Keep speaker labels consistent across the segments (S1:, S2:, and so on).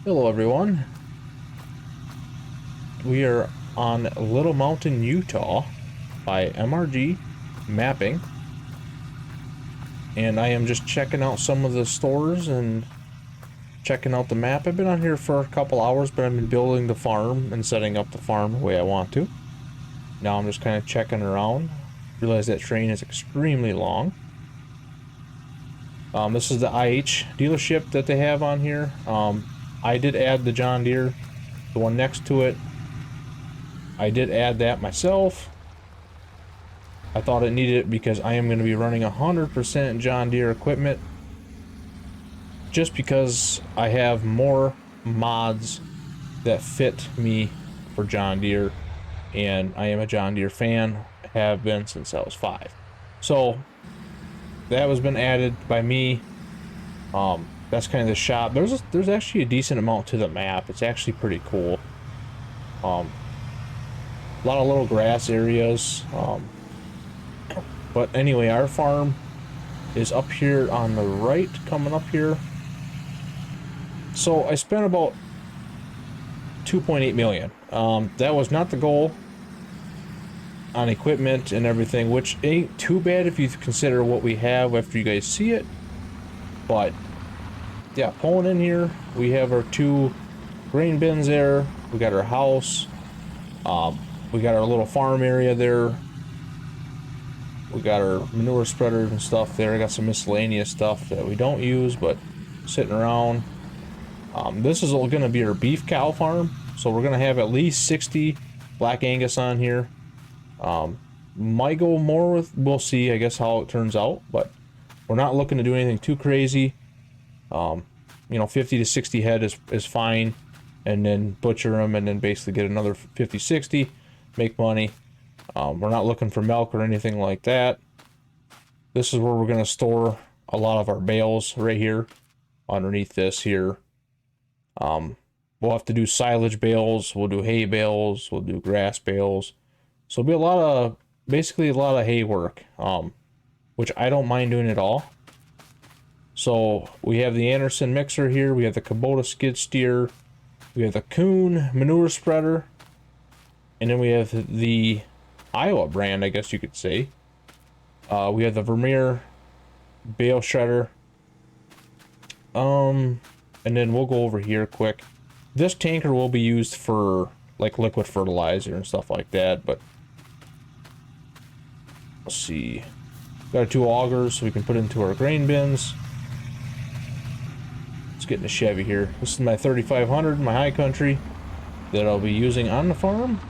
S1: Hello everyone. We are on Little Mountain, Utah by MRG Mapping. And I am just checking out some of the stores and checking out the map. I've been on here for a couple hours, but I've been building the farm and setting up the farm the way I want to. Now I'm just kind of checking around. Realize that train is extremely long. This is the IH dealership that they have on here. I did add the John Deere, the one next to it. I did add that myself. I thought it needed it because I am going to be running 100% John Deere equipment. Just because I have more mods that fit me for John Deere. And I am a John Deere fan. Have been since I was 5. So that was been added by me. That's kind of the shop. There's actually a decent amount to the map. It's actually pretty cool. A lot of little grass areas. But anyway, our farm is up here on the right, coming up here. So I spent about 2.8 million. That was not the goal on equipment and everything, which ain't too bad if you consider what we have after you guys see it. But yeah, pulling in here, we have our 2 grain bins there. We got our house. We got our little farm area there. We got our manure spreaders and stuff there. I got some miscellaneous stuff that we don't use, but sitting around. This is going to be our beef cow farm. So we're going to have at least 60 Black Angus on here. Might go more with, we'll see, I guess, how it turns out. But we're not looking to do anything too crazy. You know, 50 to 60 head is fine. And then butcher them and then basically get another 50, 60. Make money. We're not looking for milk or anything like that. This is where we're going to store a lot of our bales right here underneath this here. We'll have to do silage bales, we'll do hay bales, we'll do grass bales. So it'll be a lot of, basically a lot of hay work, which I don't mind doing at all. So we have the Anderson mixer here, we have the Kubota skid steer, we have the Kuhn manure spreader, and then we have the Iowa brand, I guess you could say. We have the Vermeer bale shredder. And then we'll go over here quick. This tanker will be used for like liquid fertilizer and stuff like that, but let's see. Got our 2 augers so we can put into our grain bins. Let's get in the Chevy here. This is my 3500, my high country, that I'll be using on the farm.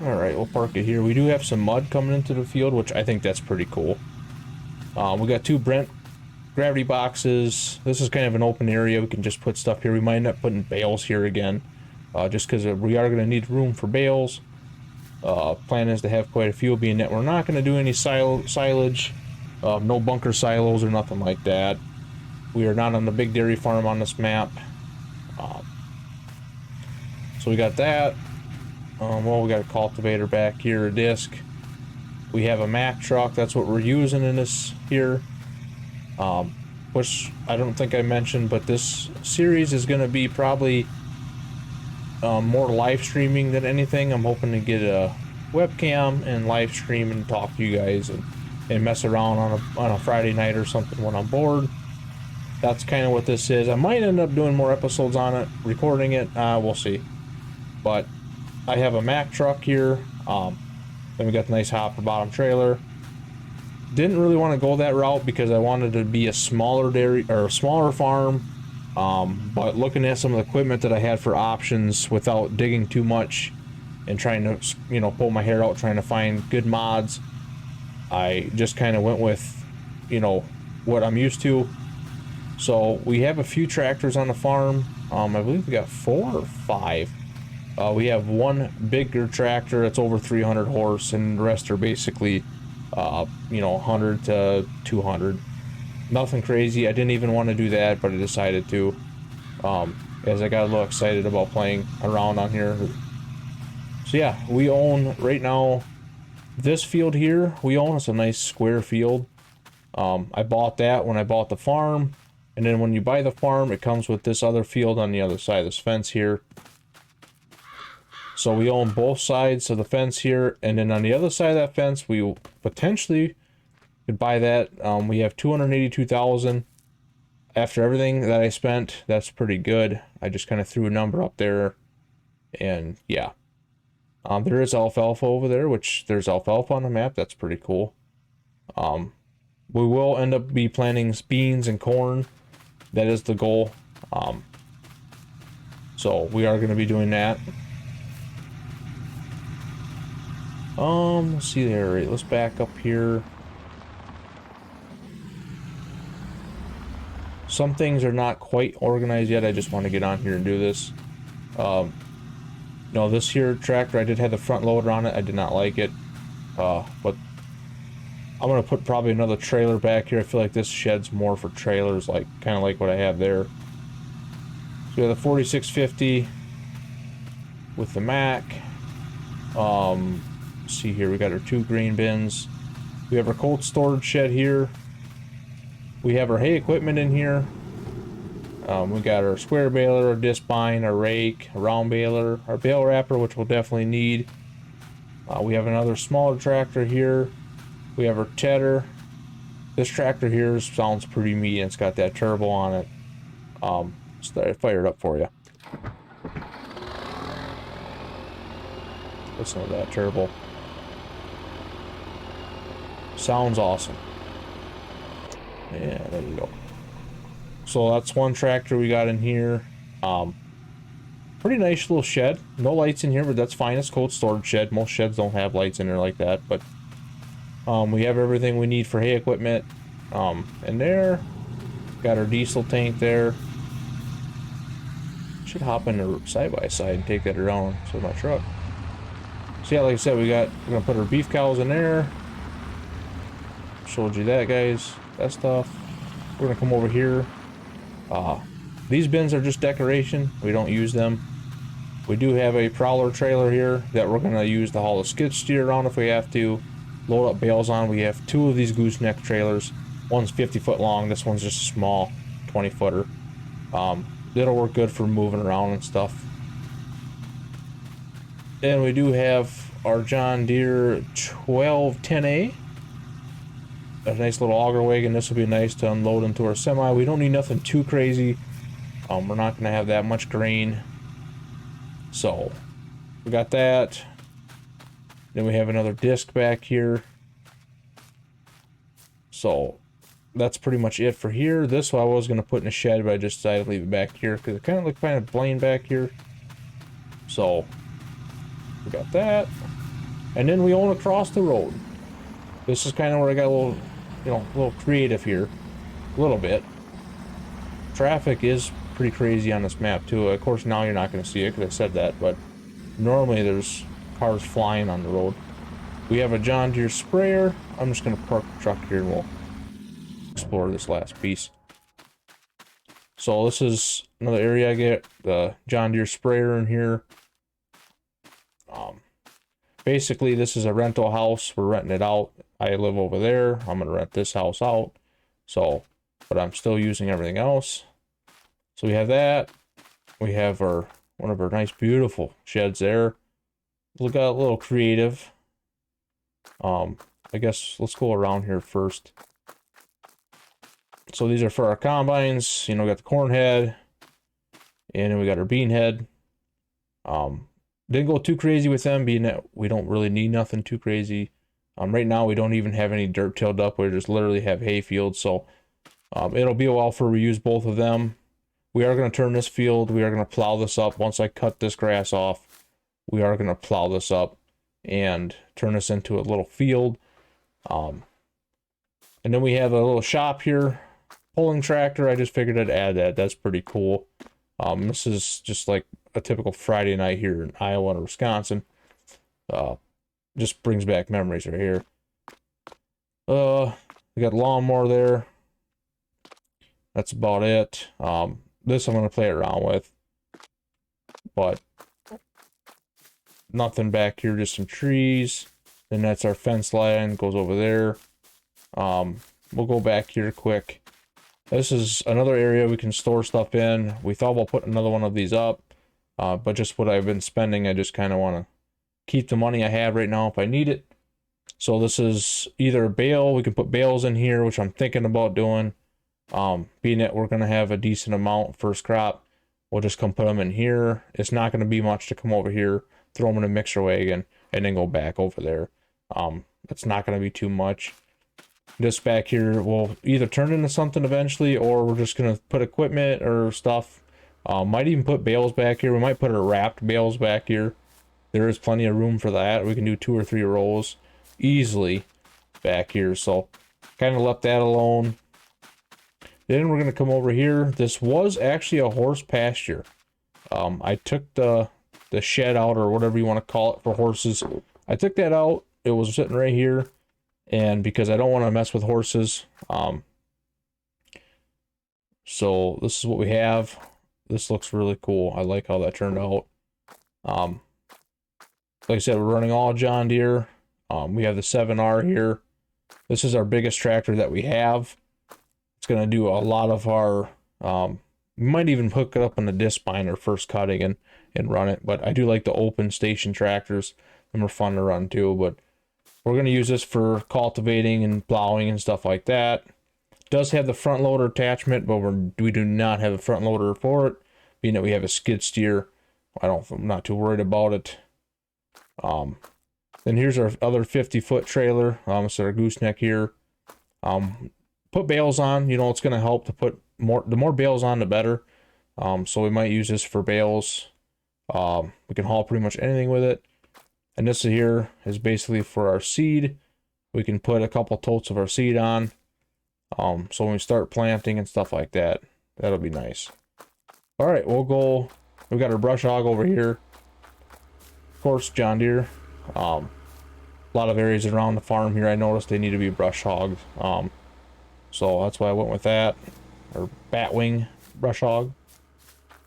S1: Alright, we'll park it here. We do have some mud coming into the field, which I think that's pretty cool. We got 2 Brent gravity boxes. This is kind of an open area. We can just put stuff here. We might end up putting bales here again, just because we are going to need room for bales. Plan is to have quite a few, being that we're not going to do any silage, no bunker silos or nothing like that. We are not on the big dairy farm on this map. So we got that. Well, we got a cultivator back here, a disc. We have a Mack truck. That's what we're using in this here. Which I don't think I mentioned, but this series is going to be probably more live streaming than anything. I'm hoping to get a webcam and live stream and talk to you guys and mess around on a Friday night or something when I'm bored. That's kind of what this is. I might end up doing more episodes on it, recording it. We'll see. But I have a Mack truck here. Then we got the nice hopper bottom trailer. Didn't really want to go that route because I wanted to be a smaller dairy or a smaller farm. But looking at some of the equipment that I had for options without digging too much and trying to, you know, pull my hair out trying to find good mods, I just kind of went with, you know, what I'm used to. So we have a few tractors on the farm. I believe we got 4 or 5. We have one bigger tractor that's over 300 horse, and the rest are basically, you know, 100 to 200. Nothing crazy. I didn't even want to do that, but I decided to, as I got a little excited about playing around on here. So yeah, we own right now this field here. We own, it's a nice square field. I bought that when I bought the farm. And then when you buy the farm, it comes with this other field on the other side of this fence here. So we own both sides of the fence here, and then on the other side of that fence, we potentially could buy that. We have 282,000. After everything that I spent, that's pretty good. I just kind of threw a number up there, and yeah. There is alfalfa over there, which there's alfalfa on the map. That's pretty cool. We will end up planting beans and corn. That is the goal. So we are going to be doing that. Let's see there. Let's back up here. Some things are not quite organized yet. I just want to get on here and do this. No, this here tractor, I did have the front loader on it. I did not like it. But I'm going to put probably another trailer back here. I feel like this shed's more for trailers, like kind of like what I have there. So we have the 4650 with the Mac. See here, we got our 2 green bins. We have our cold storage shed here. We have our hay equipment in here. We got our square baler, our disc bind, our rake, a round baler, our bale wrapper, which we'll definitely need. We have another smaller tractor here. We have our tedder. This tractor here sounds pretty meaty, and it's got that turbo on it. So I fired up for you. Listen to that turbo. Sounds awesome. Yeah, there you go. So that's one tractor we got in here. Pretty nice little shed. No lights in here, but that's fine. It's a cold storage shed. Most sheds don't have lights in there like that, but we have everything we need for hay equipment. And there, got our diesel tank there. Should hop in the side by side and take that around to my truck. So yeah, like I said, we're gonna put our beef cows in there. Showed you that, guys. That stuff. We're gonna come over here. These bins are just decoration. We don't use them. We do have a prowler trailer here that we're gonna use to haul the skid steer around if we have to. Load up bales on. We have 2 of these gooseneck trailers. One's 50 foot long. This one's just a small 20 footer. It'll work good for moving around and stuff. And we do have our John Deere 1210A. A nice little auger wagon. This will be nice to unload into our semi. We don't need nothing too crazy. We're not going to have that much grain. So, we got that. Then we have another disc back here. So, that's pretty much it for here. This one I was going to put in a shed, but I just decided to leave it back here because it kind of looked kind of plain back here. So, we got that. And then we own across the road. This is kind of where I got a little, a little creative here. A little bit. Traffic is pretty crazy on this map too. Of course, now you're not going to see it because I said that, but normally there's cars flying on the road. We have a John Deere sprayer. I'm just going to park the truck here and we'll explore this last piece. So this is another area I get the John Deere sprayer in here. Basically, this is a rental house. We're renting it out. I live over there. I'm going to rent this house out. So, but I'm still using everything else. So we have that. We have one of our nice, beautiful sheds there. We got a little creative. I guess let's go around here first. So these are for our combines. We got the corn head. And then we got our bean head. Didn't go too crazy with them, being that we don't really need nothing too crazy. Right now we don't even have any dirt tilled up. We just literally have hay fields, so it'll be a while before we use both of them. We are going to turn this field. We are going to plow this up. Once I cut this grass off, we are going to plow this up and turn this into a little field. And then we have a little shop here, pulling tractor. I just figured I'd add that. That's pretty cool. This is just like a typical Friday night here in Iowa and Wisconsin. Just brings back memories right here. We got lawnmower there. That's about it. This I'm going to play around with. But nothing back here, just some trees. Then that's our fence line, goes over there. We'll go back here quick. This is another area we can store stuff in. We thought about putting another one of these up, but just what I've been spending, I just kind of want to keep the money I have right now if I need it. So this is either a bale. We can put bales in here, which I'm thinking about doing. Being that we're going to have a decent amount first crop, we'll just come put them in here. It's not going to be much to come over here, throw them in a mixer wagon, and then go back over there. It's not going to be too much. This back here will either turn into something eventually, or we're just going to put equipment or stuff. Might even put bales back here. We might put our wrapped bales back here. There is plenty of room for that. We can do 2 or 3 rows easily back here. So kind of left that alone. Then we're going to come over here. This was actually a horse pasture. I took the shed out, or whatever you want to call it, for horses. I took that out. It was sitting right here. And because I don't want to mess with horses, so this is what we have. This looks really cool. I like how that turned out. Like I said, we're running all John Deere. We have the 7R here. This is our biggest tractor that we have. It's going to do a lot of our, we might even hook it up on the disc binder first cutting and run it. But I do like the open station tractors. Them are fun to run too, but we're going to use this for cultivating and plowing and stuff like that. It does have the front loader attachment, but we do not have a front loader for it, being that we have a skid steer. I'm not too worried about it. Then here's our other 50-foot trailer. It's our gooseneck here. Put bales on. You know, it's going to help to put the more bales on, the better. So we might use this for bales. We can haul pretty much anything with it. And this here is basically for our seed. We can put a couple totes of our seed on. So when we start planting and stuff like that, that'll be nice. All right, we'll go. We've got our brush hog over here. Of course, John Deere. A lot of areas around the farm here, I noticed they need to be brush hogged. So that's why I went with that. Or batwing brush hog.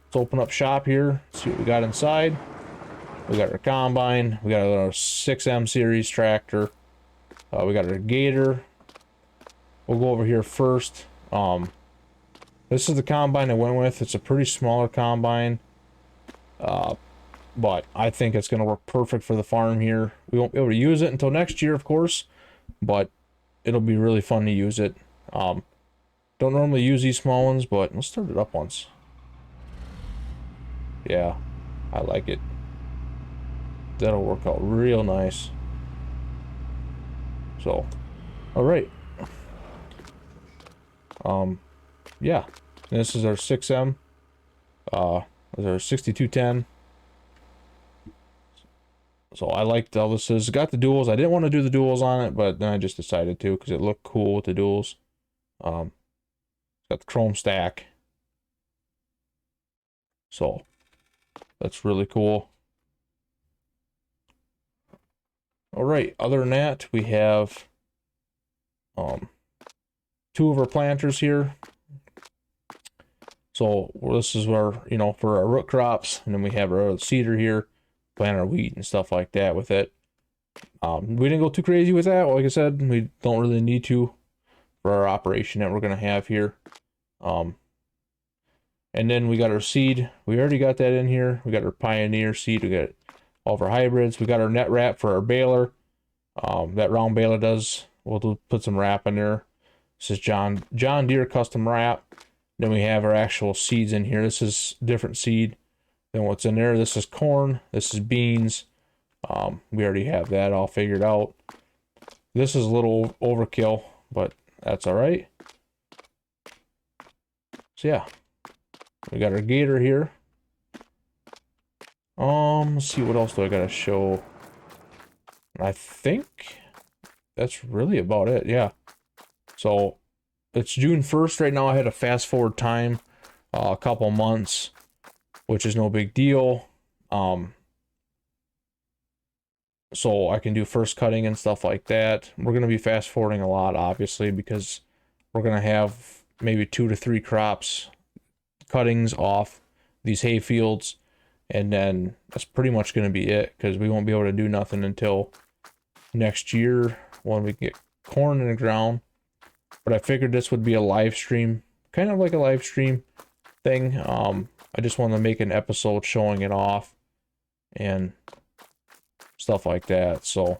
S1: Let's open up shop here. See what we got inside. We got our combine. We got our 6M series tractor. We got our gator. We'll go over here first. This is the combine I went with. It's a pretty smaller combine. But I think it's going to work perfect for the farm here. We won't be able to use it until next year, of course. But it'll be really fun to use it. Don't normally use these small ones, but let's start it up once. Yeah, I like it. That'll work out real nice. So, all right. Yeah, this is our 6M. This is our 6210. So I liked all this is. Got the duals. I didn't want to do the duals on it, but then I just decided to because it looked cool with the duals. Got the chrome stack. So that's really cool. All right, other than that, we have 2 of our planters here. So this is where, you know, for our root crops, and then we have our cedar here, plant our wheat and stuff like that with it. We didn't go too crazy with that. Like I said, we don't really need to for our operation that we're going to have here. And then we got our seed. We already got that in here. We got our Pioneer seed. We got all of our hybrids. We got our net wrap for our baler. That round baler we'll put some wrap in there. This is John Deere custom wrap. Then we have our actual seeds in here. This is different seed than what's in there. This is corn. This is beans. We already have that all figured out. This is a little overkill, but that's all right. So yeah, we got our gator here. Let's see, what else do I gotta show? I think that's really about it. Yeah. So it's June 1st right now. I had a fast forward time, a couple months, which is no big deal. So I can do first cutting and stuff like that. We're going to be fast forwarding a lot, obviously, because we're going to have maybe 2 to 3 crops cuttings off these hay fields. And then that's pretty much going to be it, because we won't be able to do nothing until next year when we get corn in the ground. But I figured this would be a live stream kind of like a live stream thing. I just wanted to make an episode showing it off and stuff like that. So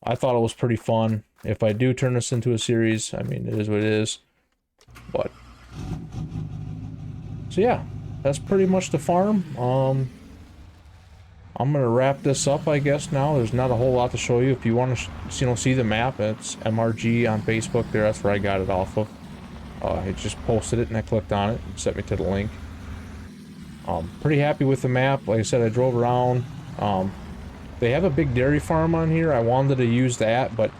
S1: I thought it was pretty fun. If I do turn this into a series, I mean, it is what it is. But so yeah, that's pretty much the farm. I'm gonna wrap this up, I guess. Now there's not a whole lot to show you. If you want to, see the map, it's MRG on Facebook. There, that's where I got it off of. I just posted it and I clicked on it and sent me to the link. Pretty happy with the map. Like I said, I drove around. They have a big dairy farm on here. I wanted to use that, but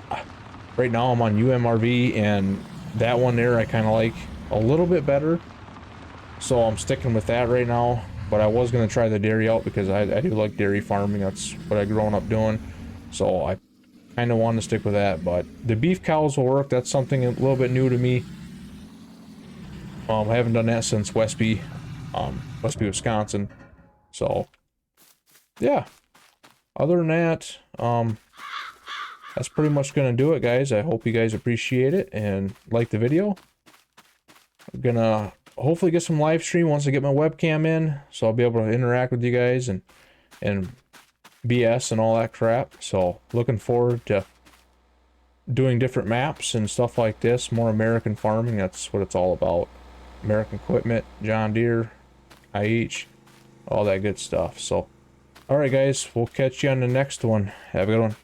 S1: right now I'm on UMRV, and that one there I kind of like a little bit better. So I'm sticking with that right now. But I was going to try the dairy out because I do like dairy farming. That's what I've grown up doing. So I kind of want to stick with that. But the beef cows will work. That's something a little bit new to me. I haven't done that since Westby, Wisconsin. So, yeah. Other than that, that's pretty much going to do it, guys. I hope you guys appreciate it and like the video. I'm going to hopefully get some live stream once I get my webcam in, so I'll be able to interact with you guys and BS and all that crap. So, looking forward to doing different maps and stuff like this. More American farming, that's what it's all about. American equipment, John Deere, IH, all that good stuff. So, alright guys, we'll catch you on the next one. Have a good one.